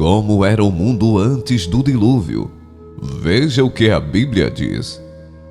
Como era o mundo antes do dilúvio? Veja o que a Bíblia diz.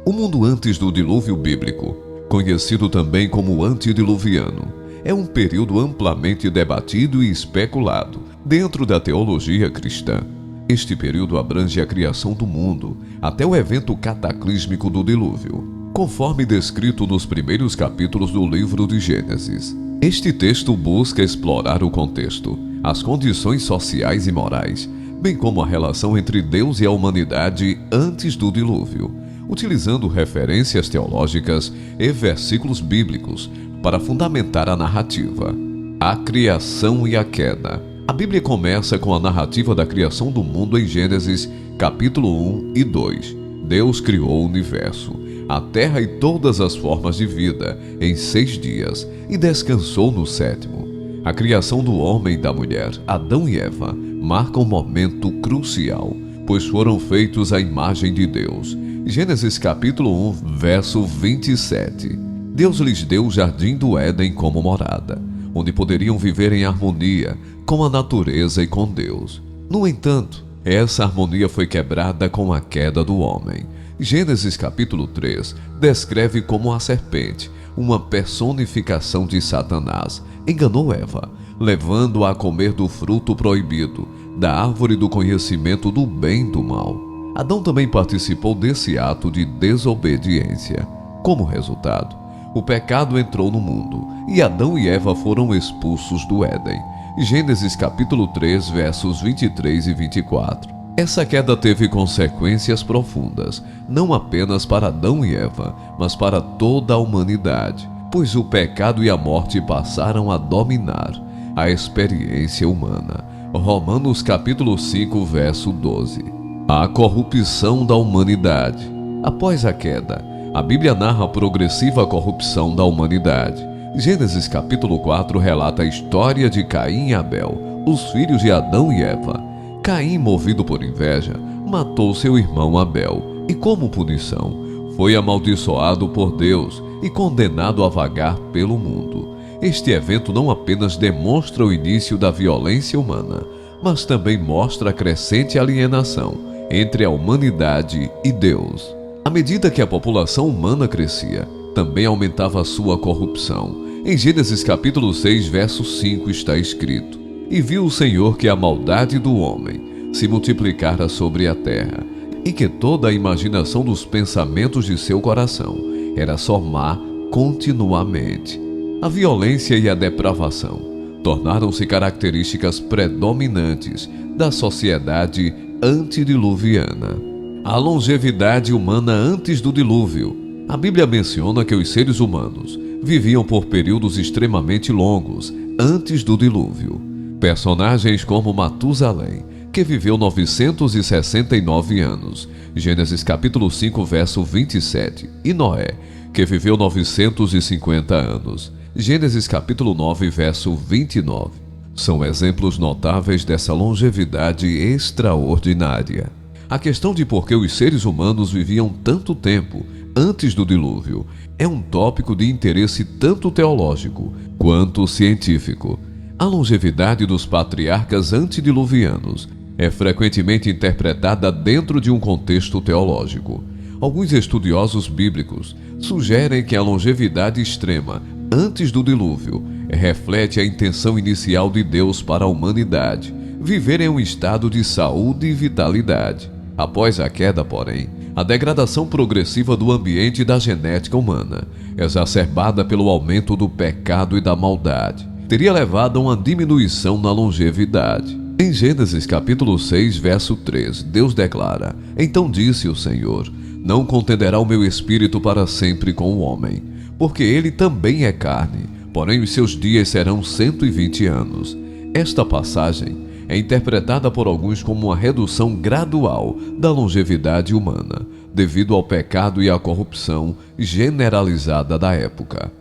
O mundo antes do dilúvio bíblico, conhecido também como antediluviano, é um período amplamente debatido e especulado dentro da teologia cristã. Este período abrange a criação do mundo até o evento cataclísmico do dilúvio, conforme descrito nos primeiros capítulos do livro de Gênesis. Este texto busca explorar o contexto, as condições sociais e morais, bem como a relação entre Deus e a humanidade antes do dilúvio, utilizando referências teológicas e versículos bíblicos para fundamentar a narrativa. A criação e a queda. A Bíblia começa com a narrativa da criação do mundo em Gênesis, capítulo 1 e 2. Deus criou o universo, a terra e todas as formas de vida em 6 dias e descansou no 7º. A criação do homem e da mulher, Adão e Eva, marca um momento crucial, pois foram feitos à imagem de Deus. Gênesis capítulo 1, verso 27. Deus lhes deu o jardim do Éden como morada, onde poderiam viver em harmonia com a natureza e com Deus. No entanto, essa harmonia foi quebrada com a queda do homem. Gênesis capítulo 3 descreve como a serpente, uma personificação de Satanás, enganou Eva, levando-a a comer do fruto proibido, da árvore do conhecimento do bem e do mal. Adão também participou desse ato de desobediência. Como resultado, o pecado entrou no mundo e Adão e Eva foram expulsos do Éden. Gênesis capítulo 3, versos 23 e 24. Essa queda teve consequências profundas, não apenas para Adão e Eva, mas para toda a humanidade, pois o pecado e a morte passaram a dominar a experiência humana. Romanos capítulo 5, verso 12. A corrupção da humanidade. Após a queda, a Bíblia narra a progressiva corrupção da humanidade. Gênesis capítulo 4 relata a história de Caim e Abel, os filhos de Adão e Eva. Caim, movido por inveja, matou seu irmão Abel e, como punição, foi amaldiçoado por Deus e condenado a vagar pelo mundo. Este evento não apenas demonstra o início da violência humana, mas também mostra a crescente alienação entre a humanidade e Deus. À medida que a população humana crescia, também aumentava a sua corrupção. Em Gênesis capítulo 6, verso 5 está escrito: E viu o Senhor que a maldade do homem se multiplicara sobre a terra, e que toda a imaginação dos pensamentos de seu coração era só má continuamente. A violência e a depravação tornaram-se características predominantes da sociedade antediluviana. A longevidade humana antes do dilúvio. A Bíblia menciona que os seres humanos viviam por períodos extremamente longos antes do dilúvio. Personagens como Matusalém, que viveu 969 anos, Gênesis capítulo 5, verso 27, e Noé, que viveu 950 anos, Gênesis capítulo 9, verso 29. São exemplos notáveis dessa longevidade extraordinária. A questão de por que os seres humanos viviam tanto tempo antes do dilúvio é um tópico de interesse tanto teológico quanto científico. A longevidade dos patriarcas antediluvianos é frequentemente interpretada dentro de um contexto teológico. Alguns estudiosos bíblicos sugerem que a longevidade extrema antes do dilúvio reflete a intenção inicial de Deus para a humanidade, viver em um estado de saúde e vitalidade. Após a queda, porém, a degradação progressiva do ambiente e da genética humana, exacerbada pelo aumento do pecado e da maldade, teria levado a uma diminuição na longevidade. Em Gênesis capítulo 6, verso 3, Deus declara: Então disse o Senhor: Não contenderá o meu espírito para sempre com o homem, porque ele também é carne, porém os seus dias serão 120 anos. Esta passagem é interpretada por alguns como uma redução gradual da longevidade humana, devido ao pecado e à corrupção generalizada da época.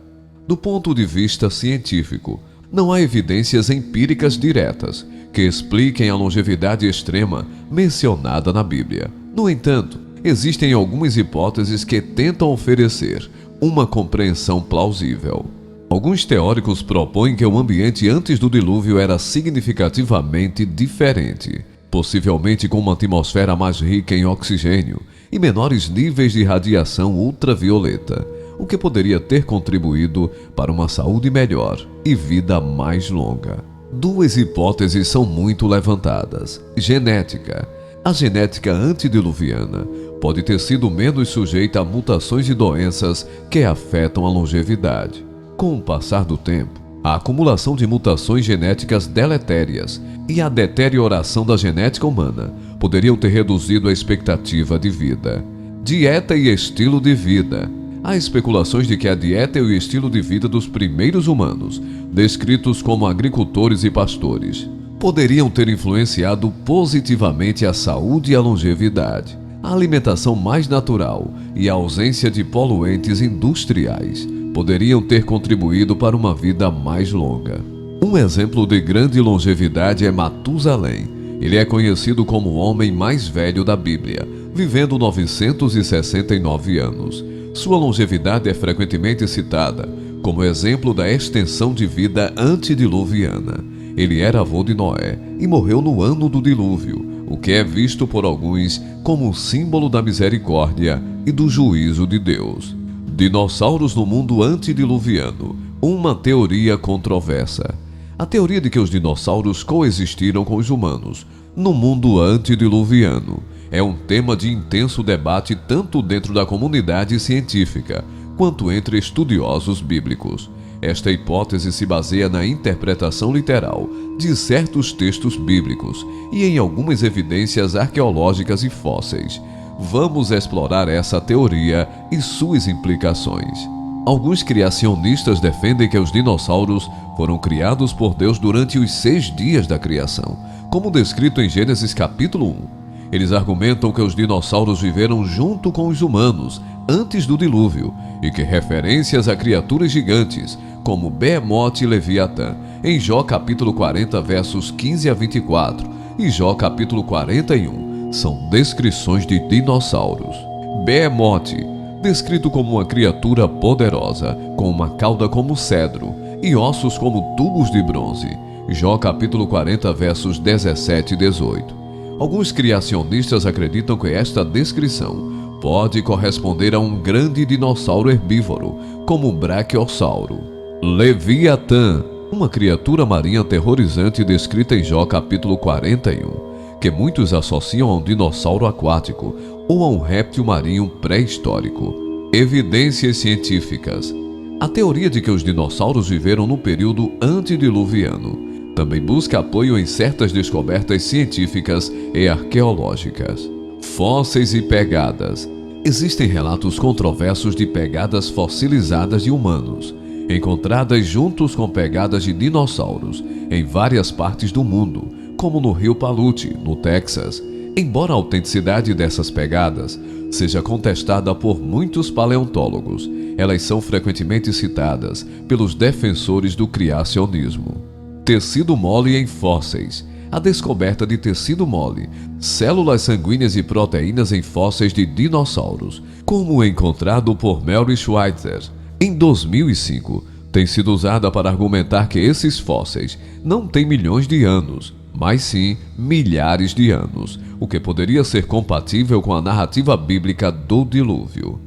Do ponto de vista científico, não há evidências empíricas diretas que expliquem a longevidade extrema mencionada na Bíblia. No entanto, existem algumas hipóteses que tentam oferecer uma compreensão plausível. Alguns teóricos propõem que o ambiente antes do dilúvio era significativamente diferente, possivelmente com uma atmosfera mais rica em oxigênio e menores níveis de radiação ultravioleta, o que poderia ter contribuído para uma saúde melhor e vida mais longa. Duas hipóteses são muito levantadas. Genética. A genética antediluviana pode ter sido menos sujeita a mutações de doenças que afetam a longevidade. Com o passar do tempo, a acumulação de mutações genéticas deletérias e a deterioração da genética humana poderiam ter reduzido a expectativa de vida. Dieta e estilo de vida. Há especulações de que a dieta e o estilo de vida dos primeiros humanos, descritos como agricultores e pastores, poderiam ter influenciado positivamente a saúde e a longevidade. A alimentação mais natural e a ausência de poluentes industriais poderiam ter contribuído para uma vida mais longa. Um exemplo de grande longevidade é Matusalém. Ele é conhecido como o homem mais velho da Bíblia, vivendo 969 anos. Sua longevidade é frequentemente citada como exemplo da extensão de vida antediluviana. Ele era avô de Noé e morreu no ano do dilúvio, o que é visto por alguns como um símbolo da misericórdia e do juízo de Deus. Dinossauros no mundo antediluviano, uma teoria controversa. A teoria de que os dinossauros coexistiram com os humanos no mundo antediluviano é um tema de intenso debate tanto dentro da comunidade científica quanto entre estudiosos bíblicos. Esta hipótese se baseia na interpretação literal de certos textos bíblicos e em algumas evidências arqueológicas e fósseis. Vamos explorar essa teoria e suas implicações. Alguns criacionistas defendem que os dinossauros foram criados por Deus durante os 6 dias da criação, como descrito em Gênesis capítulo 1. Eles argumentam que os dinossauros viveram junto com os humanos antes do dilúvio e que referências a criaturas gigantes, como Behemoth e Leviatã, em Jó capítulo 40, versos 15 a 24 e Jó capítulo 41, são descrições de dinossauros. Behemoth, descrito como uma criatura poderosa, com uma cauda como cedro e ossos como tubos de bronze. Jó capítulo 40, versos 17 e 18. Alguns criacionistas acreditam que esta descrição pode corresponder a um grande dinossauro herbívoro, como o Brachiosauro. Leviatã, uma criatura marinha aterrorizante descrita em Jó capítulo 41, que muitos associam a um dinossauro aquático ou a um réptil marinho pré-histórico. Evidências científicas. A teoria de que os dinossauros viveram no período antediluviano também busca apoio em certas descobertas científicas e arqueológicas. Fósseis e pegadas. Existem relatos controversos de pegadas fossilizadas de humanos, encontradas juntos com pegadas de dinossauros em várias partes do mundo, como no rio Palute, no Texas. Embora a autenticidade dessas pegadas seja contestada por muitos paleontólogos, elas são frequentemente citadas pelos defensores do criacionismo. Tecido mole em fósseis. A descoberta de tecido mole, células sanguíneas e proteínas em fósseis de dinossauros, como o encontrado por Mary Schweitzer em 2005, tem sido usada para argumentar que esses fósseis não têm milhões de anos, mas sim milhares de anos, o que poderia ser compatível com a narrativa bíblica do dilúvio.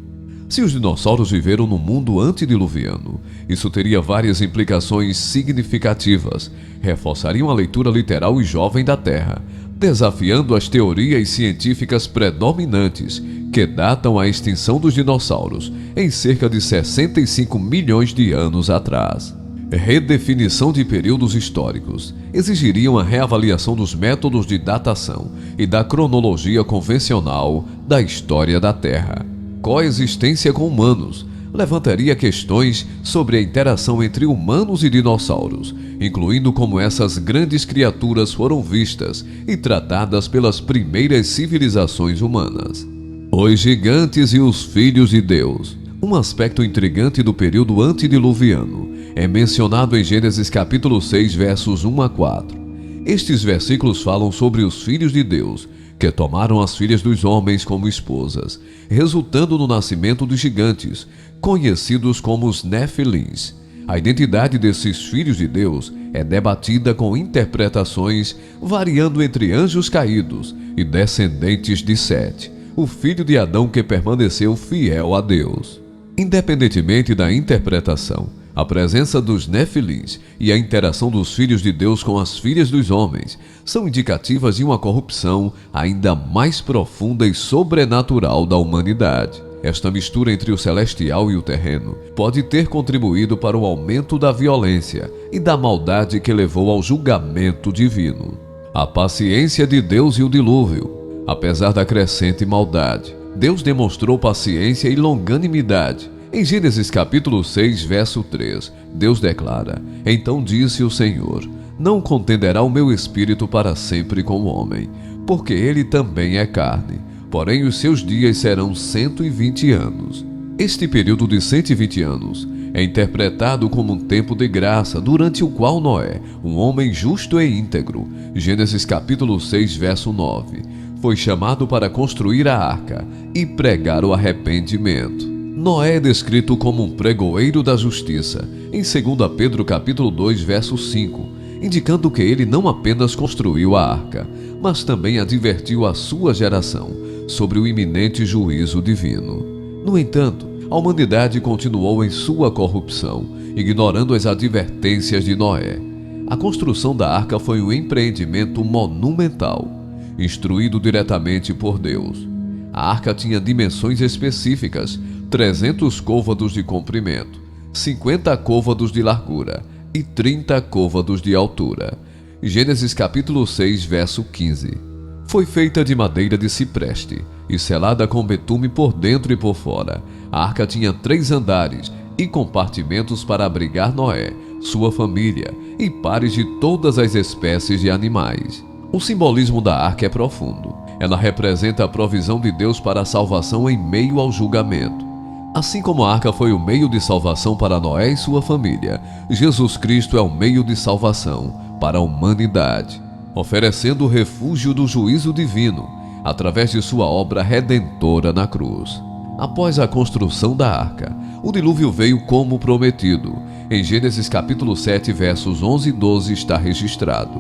Se os dinossauros viveram no mundo antediluviano, isso teria várias implicações significativas, reforçariam a leitura literal e jovem da Terra, desafiando as teorias científicas predominantes que datam a extinção dos dinossauros em cerca de 65 milhões de anos atrás. Redefinição de períodos históricos exigiriam a reavaliação dos métodos de datação e da cronologia convencional da história da Terra. Coexistência com humanos levantaria questões sobre a interação entre humanos e dinossauros, incluindo como essas grandes criaturas foram vistas e tratadas pelas primeiras civilizações humanas. Os gigantes e os filhos de Deus. Um aspecto intrigante do período antediluviano é mencionado em Gênesis capítulo 6, versos 1 a 4. Estes versículos falam sobre os filhos de Deus, que tomaram as filhas dos homens como esposas, resultando no nascimento dos gigantes, conhecidos como os Nefilins. A identidade desses filhos de Deus é debatida com interpretações variando entre anjos caídos e descendentes de Sete, o filho de Adão que permaneceu fiel a Deus. Independentemente da interpretação, a presença dos Nefilins e a interação dos filhos de Deus com as filhas dos homens são indicativas de uma corrupção ainda mais profunda e sobrenatural da humanidade. Esta mistura entre o celestial e o terreno pode ter contribuído para o aumento da violência e da maldade que levou ao julgamento divino. A paciência de Deus e o dilúvio. Apesar da crescente maldade, Deus demonstrou paciência e longanimidade. Em Gênesis capítulo 6, verso 3, Deus declara: Então disse o Senhor: Não contenderá o meu espírito para sempre com o homem, porque ele também é carne. Porém os seus dias serão 120 anos. Este período de 120 anos é interpretado como um tempo de graça, durante o qual Noé, um homem justo e íntegro, Gênesis capítulo 6, verso 9, foi chamado para construir a arca e pregar o arrependimento. Noé é descrito como um pregoeiro da justiça, em 2 Pedro capítulo 2, verso 5, indicando que ele não apenas construiu a arca, mas também advertiu a sua geração sobre o iminente juízo divino. No entanto, a humanidade continuou em sua corrupção, ignorando as advertências de Noé. A construção da arca foi um empreendimento monumental, instruído diretamente por Deus. A arca tinha dimensões específicas: 300 côvados de comprimento, 50 côvados de largura e 30 côvados de altura. Gênesis capítulo 6, verso 15. Foi feita de madeira de cipreste e selada com betume por dentro e por fora. A arca tinha 3 andares e compartimentos para abrigar Noé, sua família e pares de todas as espécies de animais. O simbolismo da arca é profundo. Ela representa a provisão de Deus para a salvação em meio ao julgamento. Assim como a arca foi o meio de salvação para Noé e sua família, Jesus Cristo é o meio de salvação para a humanidade, oferecendo o refúgio do juízo divino através de sua obra redentora na cruz. Após a construção da arca, o dilúvio veio como prometido. Em Gênesis capítulo 7, versos 11 e 12 está registrado: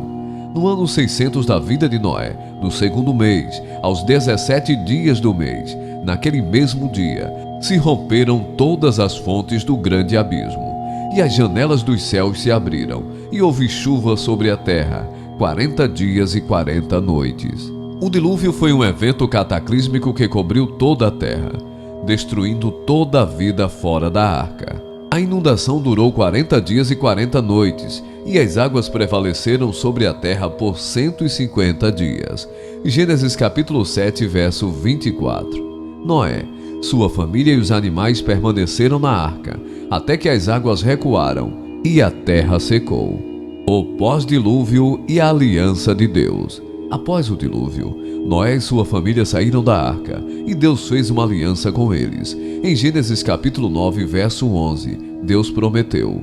No ano 600 da vida de Noé, no 2º mês, aos 17 dias do mês, naquele mesmo dia, se romperam todas as fontes do grande abismo, e as janelas dos céus se abriram, e houve chuva sobre a terra, 40 dias e 40 noites. O dilúvio foi um evento cataclísmico que cobriu toda a terra, destruindo toda a vida fora da arca. A inundação durou 40 dias e 40 noites, e as águas prevaleceram sobre a terra por 150 dias. Gênesis capítulo 7, verso 24. Noé, sua família e os animais permaneceram na arca, até que as águas recuaram e a terra secou. O pós-dilúvio e a aliança de Deus. Após o dilúvio, Noé e sua família saíram da arca, e Deus fez uma aliança com eles. Em Gênesis capítulo 9, verso 11, Deus prometeu: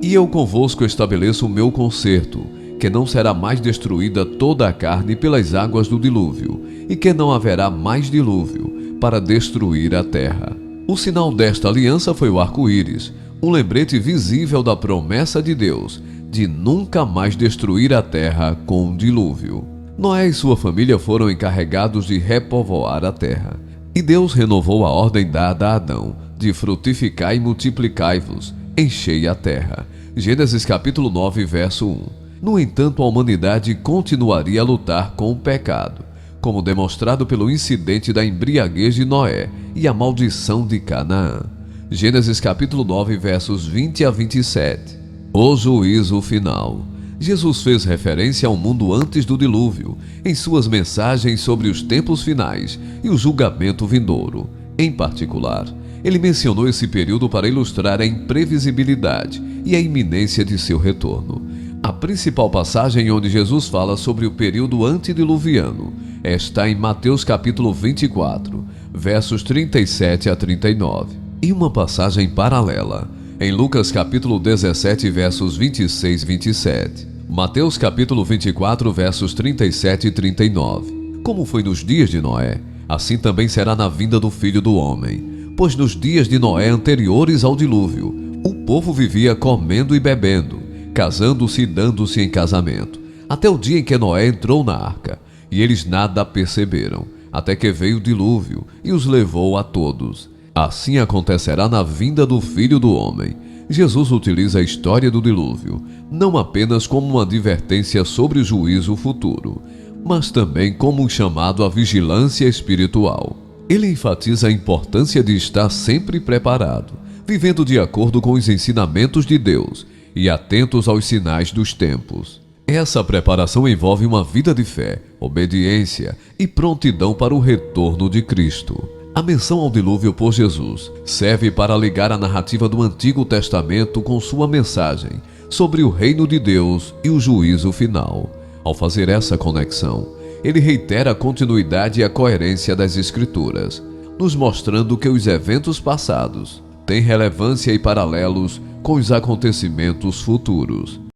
E eu convosco estabeleço o meu concerto, que não será mais destruída toda a carne pelas águas do dilúvio, e que não haverá mais dilúvio para destruir a terra. O sinal desta aliança foi o arco-íris, um lembrete visível da promessa de Deus de nunca mais destruir a terra com um dilúvio. Noé e sua família foram encarregados de repovoar a terra, e Deus renovou a ordem dada a Adão de frutificai e multiplicai-vos, enchei a terra. Gênesis capítulo 9, verso 1. No entanto, a humanidade continuaria a lutar com o pecado, como demonstrado pelo incidente da embriaguez de Noé e a maldição de Canaã. Gênesis capítulo 9, versos 20 a 27. O juízo final. Jesus fez referência ao mundo antes do dilúvio, em suas mensagens sobre os tempos finais e o julgamento vindouro. Em particular, ele mencionou esse período para ilustrar a imprevisibilidade e a iminência de seu retorno. A principal passagem onde Jesus fala sobre o período antediluviano está em Mateus capítulo 24, versos 37 a 39. E uma passagem paralela em Lucas capítulo 17, versos 26 e 27. Mateus capítulo 24, versos 37 e 39. Como foi nos dias de Noé, assim também será na vinda do Filho do Homem. Pois nos dias de Noé anteriores ao dilúvio, O povo vivia comendo e bebendo, casando-se e dando-se em casamento, até o dia em que Noé entrou na arca, e eles nada perceberam, até que veio o dilúvio e os levou a todos. Assim acontecerá na vinda do Filho do Homem. Jesus utiliza a história do dilúvio, não apenas como uma advertência sobre o juízo futuro, mas também como um chamado à vigilância espiritual. Ele enfatiza a importância de estar sempre preparado, vivendo de acordo com os ensinamentos de Deus e atentos aos sinais dos tempos. Essa preparação envolve uma vida de fé, obediência e prontidão para o retorno de Cristo. A menção ao dilúvio por Jesus serve para ligar a narrativa do Antigo Testamento com sua mensagem sobre o reino de Deus e o juízo final. Ao fazer essa conexão, ele reitera a continuidade e a coerência das Escrituras, nos mostrando que os eventos passados têm relevância e paralelos com os acontecimentos futuros.